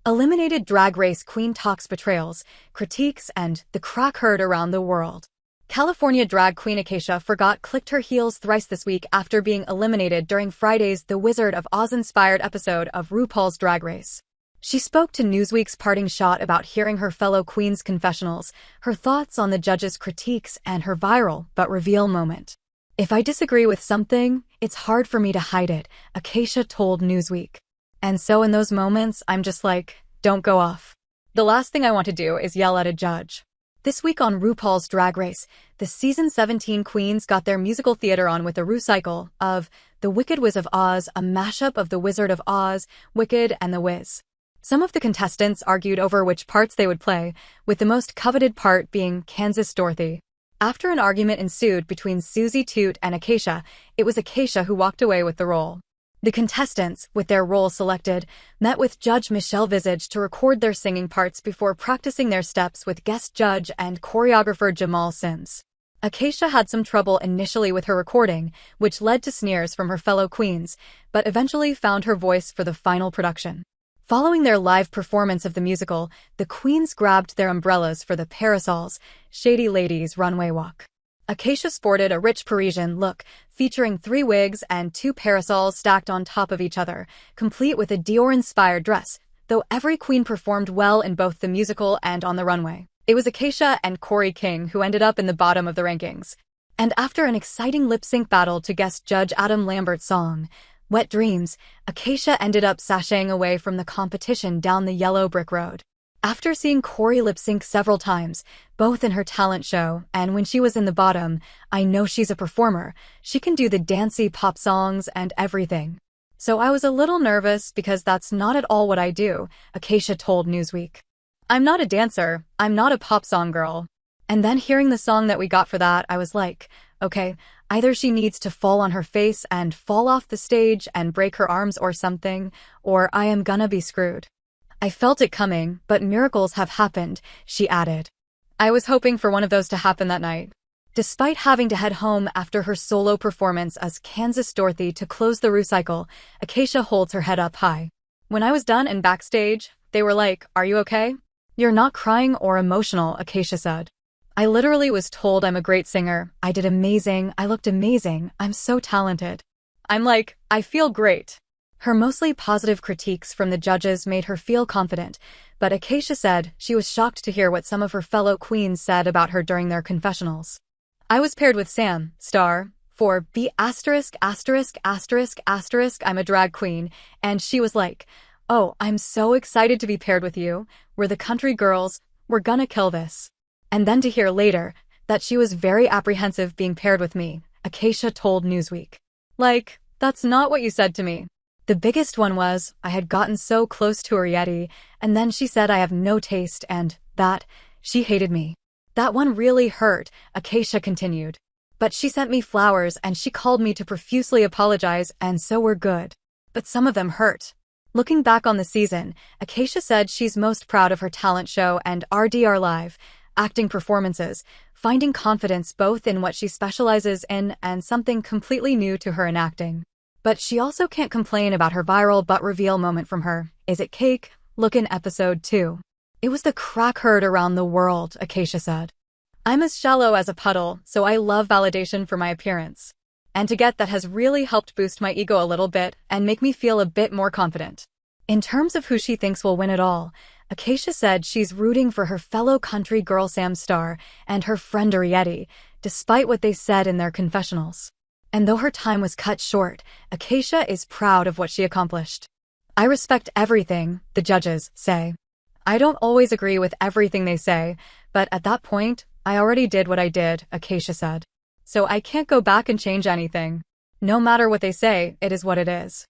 Eliminated Drag Race Queen talks betrayals, critiques, and the crack heard around the world. California drag queen Acacia forgot clicked her heels thrice this week after being eliminated during Friday's The Wizard of Oz-inspired episode of RuPaul's Drag Race. She spoke to Newsweek's Parting Shot about hearing her fellow queen's confessionals, her thoughts on the judges' critiques, and her viral but reveal moment. "If I disagree with something, it's hard for me to hide it," Acacia told Newsweek. "And so in those moments, I'm just like, don't go off. The last thing I want to do is yell at a judge." This week on RuPaul's Drag Race, the season 17 queens got their musical theater on with a recycle of The Wicked Wiz of Oz, a mashup of The Wizard of Oz, Wicked, and The Wiz. Some of the contestants argued over which parts they would play, with the most coveted part being Kansas Dorothy. After an argument ensued between Susie Toot and Acacia, it was Acacia who walked away with the role. The contestants, with their role selected, met with Judge Michelle Visage to record their singing parts before practicing their steps with guest judge and choreographer Jamal Sims. Acacia had some trouble initially with her recording, which led to sneers from her fellow queens, but eventually found her voice for the final production. Following their live performance of the musical, the queens grabbed their umbrellas for the Parasols, Shady Ladies runway walk. Acacia sported a rich Parisian look, featuring 3 wigs and 2 parasols stacked on top of each other, complete with a Dior-inspired dress, though every queen performed well in both the musical and on the runway. It was Acacia and Corey King who ended up in the bottom of the rankings. And after an exciting lip-sync battle to guest judge Adam Lambert's song, Wet Dreams, Acacia ended up sashaying away from the competition down the yellow brick road. After seeing Corey lip-sync several times, both in her talent show and when she was in the bottom, I know she's a performer. She can do the dancey pop songs and everything. "So I was a little nervous because that's not at all what I do," Acacia told Newsweek. "I'm not a dancer, I'm not a pop song girl." And then hearing the song that we got for that, I was like, okay, either she needs to fall on her face and fall off the stage and break her arms or something, or I am gonna be screwed. "I felt it coming, but miracles have happened," she added. "I was hoping for one of those to happen that night." Despite having to head home after her solo performance as Kansas Dorothy to close the recycle, Acacia holds her head up high. "When I was done and backstage, they were like, 'Are you okay?' You're not crying or emotional," Acacia said. "I literally was told I'm a great singer. I did amazing. I looked amazing. I'm so talented. I'm like, I feel great." Her mostly positive critiques from the judges made her feel confident, but Acacia said she was shocked to hear what some of her fellow queens said about her during their confessionals. "I was paired with Sam, star, for B***********. I'm a drag queen, and she was like, 'Oh, I'm so excited to be paired with you. We're the country girls. We're gonna kill this.' And then to hear later that she was very apprehensive being paired with me," Acacia told Newsweek. "Like, that's not what you said to me. The biggest one was, I had gotten so close to her Yeti, and then she said I have no taste and that she hated me. That one really hurt," Acacia continued. "But she sent me flowers and she called me to profusely apologize, and so we're good. But some of them hurt." Looking back on the season, Acacia said she's most proud of her talent show and RDR Live acting performances, finding confidence both in what she specializes in and something completely new to her in acting. But she also can't complain about her viral but reveal moment from her Is It Cake? Look in episode 2. "It was the crack heard around the world," Acacia said. "I'm as shallow as a puddle, so I love validation for my appearance. And to get that has really helped boost my ego a little bit and make me feel a bit more confident." In terms of who she thinks will win it all, Acacia said she's rooting for her fellow country girl Sam Starr and her friend Ariete, despite what they said in their confessionals. And though her time was cut short, Acacia is proud of what she accomplished. "I respect everything," the judges say. "I don't always agree with everything they say, but at that point, I already did what I did," Acacia said. "So I can't go back and change anything. No matter what they say, it is what it is."